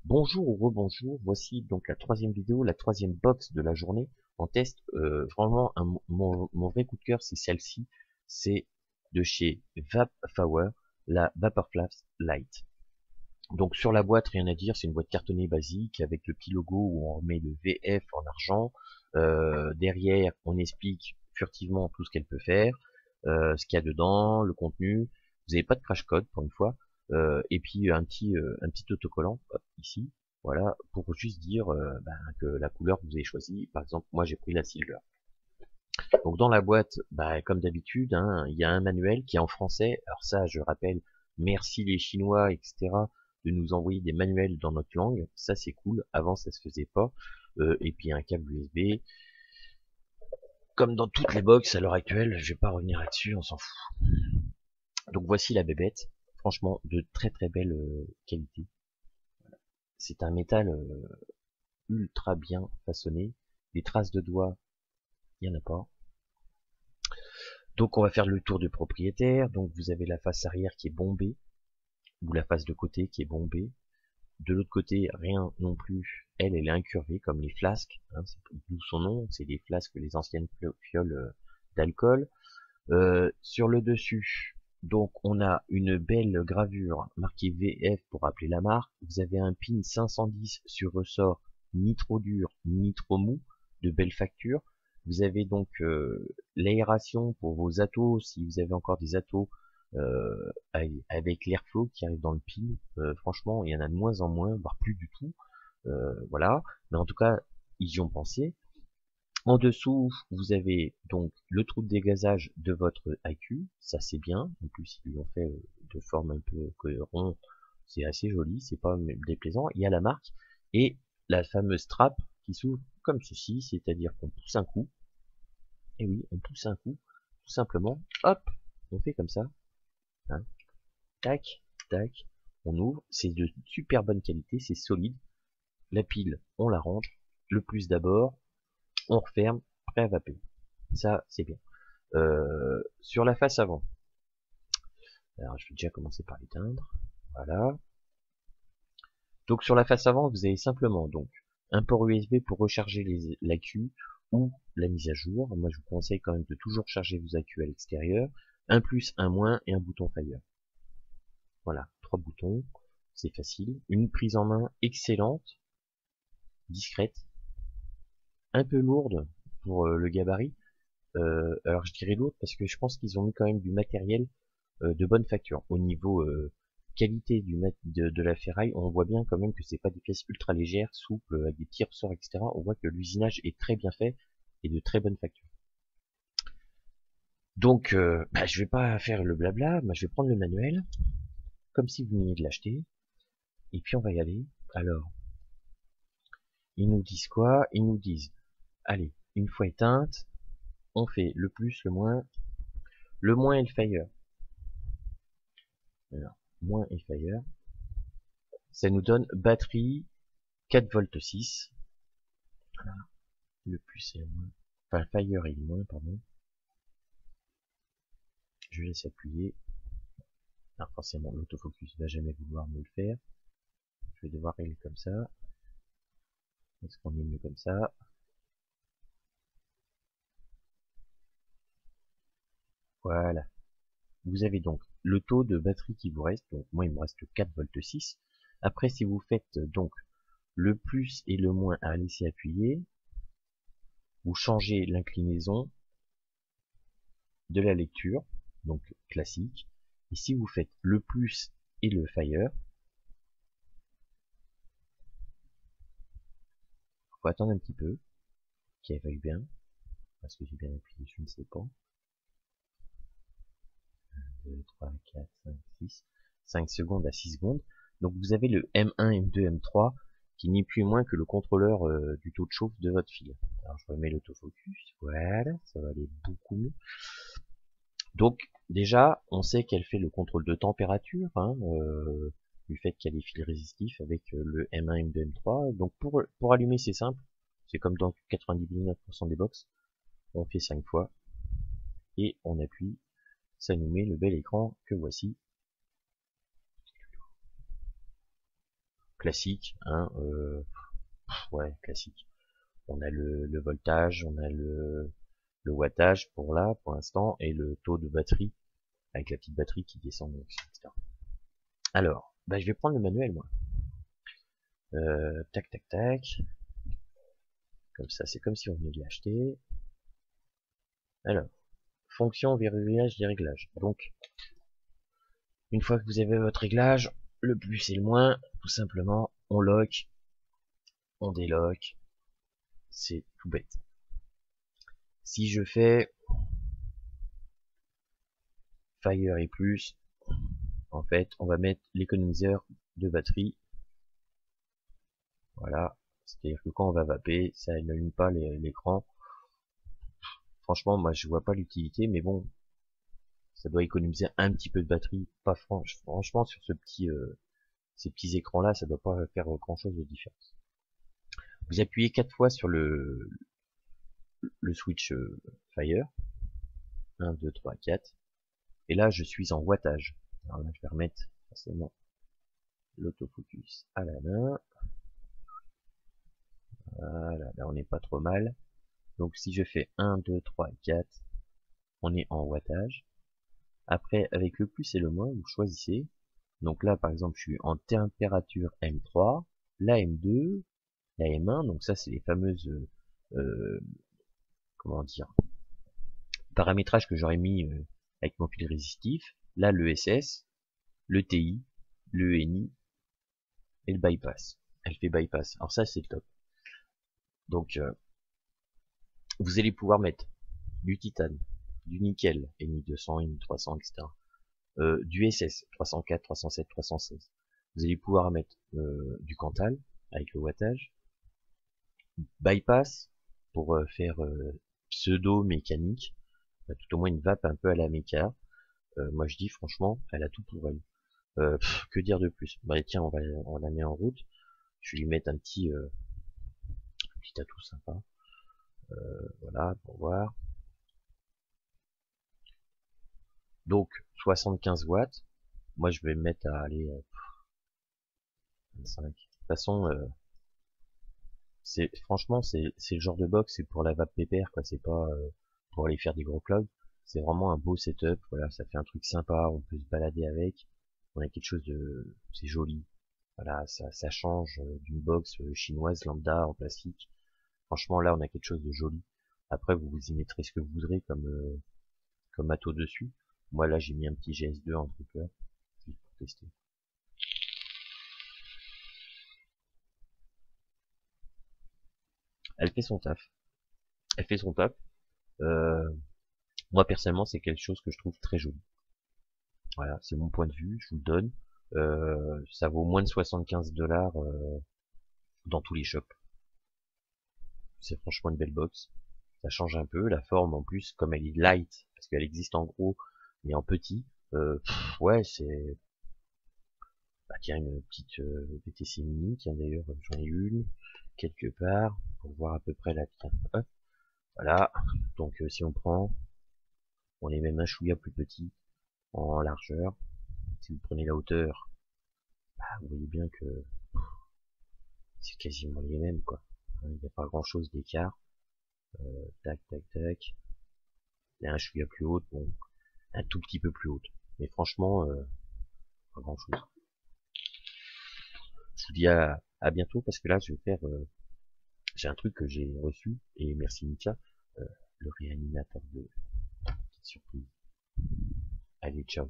Bonjour ou rebonjour, voici donc la troisième vidéo, la troisième box de la journée. On teste vraiment mon vrai coup de cœur, c'est celle-ci. C'est de chez Vappower, la Vaporflask Lite. Donc sur la boîte, rien à dire, c'est une boîte cartonnée basique avec le petit logo où on remet le VF en argent. Derrière, on explique furtivement tout ce qu'elle peut faire, ce qu'il y a dedans, le contenu. Vous n'avez pas de crash code pour une fois. Et puis un petit autocollant hop, ici, voilà, pour juste dire que la couleur que vous avez choisie. Par exemple, moi j'ai pris la silver. Donc dans la boîte, comme d'habitude, hein, il y a un manuel qui est en français. Alors ça, je rappelle, merci les Chinois, etc., de nous envoyer des manuels dans notre langue. Ça c'est cool. Avant ça se faisait pas. Et puis un câble USB. Comme dans toutes les box à l'heure actuelle, je vais pas revenir là-dessus, on s'en fout. Donc voici la bébête. Franchement, de très très belle qualité. C'est un métal ultra bien façonné. Les traces de doigts, il n'y en a pas. Donc on va faire le tour du propriétaire. Donc vous avez la face arrière qui est bombée, ou la face de côté qui est bombée. De l'autre côté, rien non plus. Elle est incurvée comme les flasques, hein, d'où son nom. C'est des flasques, les anciennes fioles d'alcool. Sur le dessus, donc on a une belle gravure marquée VF pour rappeler la marque. Vous avez un pin 510 sur ressort, ni trop dur, ni trop mou, de belle facture. Vous avez donc l'aération pour vos atos, si vous avez encore des atos avec l'airflow qui arrive dans le pin. Franchement, il y en a de moins en moins, voire plus du tout. Voilà, mais en tout cas, ils y ont pensé. En dessous, vous avez donc le trou de dégazage de votre AQ, ça c'est bien. En plus, ils l'ont fait de forme un peu rond, c'est assez joli, c'est pas déplaisant. Il y a la marque et la fameuse trappe qui s'ouvre comme ceci, c'est-à-dire qu'on pousse un coup. Et oui, on pousse un coup, tout simplement. Hop, on fait comme ça. Hein. Tac, tac, on ouvre. C'est de super bonne qualité, c'est solide. La pile, on la range. Le plus d'abord, on referme, prêt à vaper. Ça, c'est bien. Sur la face avant. Alors, je vais déjà commencer par l'éteindre. Voilà. Donc, sur la face avant, vous avez simplement donc un port USB pour recharger l'AQ ou la mise à jour. Moi, je vous conseille quand même de toujours charger vos AQ à l'extérieur. Un plus, un moins et un bouton Fire. Voilà, 3 boutons. C'est facile. Une prise en main excellente, discrète, un peu lourde pour le gabarit. Alors, je dirais lourde parce que je pense qu'ils ont mis quand même du matériel de bonne facture. Au niveau qualité de la ferraille, on voit bien quand même que c'est pas des pièces ultra légères, souples, avec des petits ressorts, etc. On voit que l'usinage est très bien fait et de très bonne facture. Donc, je vais pas faire le blabla, je vais prendre le manuel, comme si vous veniez de l'acheter, et puis on va y aller. Alors, ils nous disent quoi? Ils nous disent, allez, une fois éteinte, on fait le plus, le moins et le fire. Alors, moins et fire, ça nous donne batterie 4 volts 6. Voilà. Le plus et le moins. Enfin, fire et le moins, pardon. Je laisse appuyer. Alors forcément, l'autofocus va jamais vouloir me le faire. Je vais devoir régler comme ça. Est-ce qu'on est mieux comme ça? Voilà. Vous avez donc le taux de batterie qui vous reste. Donc moi, il me reste 4 volts 6. Après, si vous faites donc le plus et le moins à laisser appuyer, vous changez l'inclinaison de la lecture, donc classique. Et si vous faites le plus et le fire, faut attendre un petit peu, qu'il évalue bien, parce que j'ai bien appuyé, je ne sais pas. 1, 2, 3, 4, 5, 6. 5 secondes à 6 secondes. Donc vous avez le M1, M2, M3, qui n'est plus moins que le contrôleur du taux de chauffe de votre fil. Alors je remets l'autofocus, voilà, ça va aller beaucoup mieux. Donc déjà, on sait qu'elle fait le contrôle de température, hein, du fait qu'il y a des fils résistifs avec le M1, M2, M3. Donc pour allumer, c'est simple. C'est comme dans 99% des box. On fait 5 fois et on appuie. Ça nous met le bel écran que voici. classique, hein, ouais, classique. On a le voltage, on a le wattage pour l'instant, et le taux de batterie, avec la petite batterie qui descend, etc. Alors, bah, je vais prendre le manuel, moi. Tac, tac, tac. Comme ça, c'est comme si on venait de l'acheter. Alors, fonction verrouillage des réglages. Donc, une fois que vous avez votre réglage, le plus et le moins, tout simplement, on lock, on délock. C'est tout bête. Si je fais Fire et plus, en fait, on va mettre l'économiseur de batterie. Voilà. C'est-à-dire que quand on va vaper, ça n'allume pas l'écran. Franchement, moi, je vois pas l'utilité, mais bon, ça doit économiser un petit peu de batterie. Pas franchement, sur ces petits écrans-là, ça doit pas faire grand-chose de différence. Vous appuyez 4 fois sur le switch Fire. 1, 2, 3, 4. Et là, je suis en wattage. Alors là, je vais remettre forcément l'autofocus à la main. Voilà, là on n'est pas trop mal. Donc si je fais 1, 2, 3, 4, on est en wattage. Après, avec le plus et le moins, vous choisissez. Donc là, par exemple, je suis en température M3, la M2, la M1. Donc ça, c'est les fameuses, comment dire, paramétrages que j'aurais mis avec mon fil résistif. Là, le SS, le TI, le ENI et le bypass. Elle fait bypass. Alors ça, c'est top. Donc, vous allez pouvoir mettre du titane, du nickel, ENI 200, ENI 300, etc. Du SS, 304, 307, 316. Vous allez pouvoir mettre du Cantal, avec le wattage. Bypass, pour faire pseudo-mécanique. Tout au moins une vape un peu à la méca. Moi je dis franchement, elle a tout pour elle. Que dire de plus? Bah tiens, on la met en route. Je vais lui mettre un petit atout sympa. Voilà, pour voir. Donc 75 watts. Moi je vais me mettre à aller 25. De toute façon, franchement c'est le genre de box, c'est pour la vape pépère, quoi. C'est pas pour aller faire des gros clubs. C'est vraiment un beau setup. Voilà, ça fait un truc sympa. On peut se balader avec. On a quelque chose de, c'est joli. Voilà, ça change d'une box chinoise lambda en plastique. Franchement, là, on a quelque chose de joli. Après, vous y mettrez ce que vous voudrez comme matos dessus. Moi, là, j'ai mis un petit GS2 en trooper, juste pour tester. Elle fait son taf. Elle fait son taf. Moi, personnellement, c'est quelque chose que je trouve très joli. Voilà, c'est mon point de vue, je vous le donne. Ça vaut moins de 75 $ dans tous les shops. C'est franchement une belle box. Ça change un peu, la forme en plus, comme elle est light, parce qu'elle existe en gros, mais en petit, ouais, c'est... Bah tiens, une petite VTC Mini, tiens d'ailleurs, j'en ai une, quelque part, pour voir à peu près la taille. Hop, voilà, donc si on prend, on est même un chouïa plus petit, en largeur. Si vous prenez la hauteur, bah, vous voyez bien que c'est quasiment les mêmes, quoi. Il n'y a pas grand chose d'écart. Tac, tac, tac. Il y a un chouïa plus haute, bon, un tout petit peu plus haute. Mais franchement, pas grand chose. Je vous dis à bientôt, parce que là, je vais faire, j'ai un truc que j'ai reçu, et merci Mika, le réanimateur de petite surprise. Allez, ciao.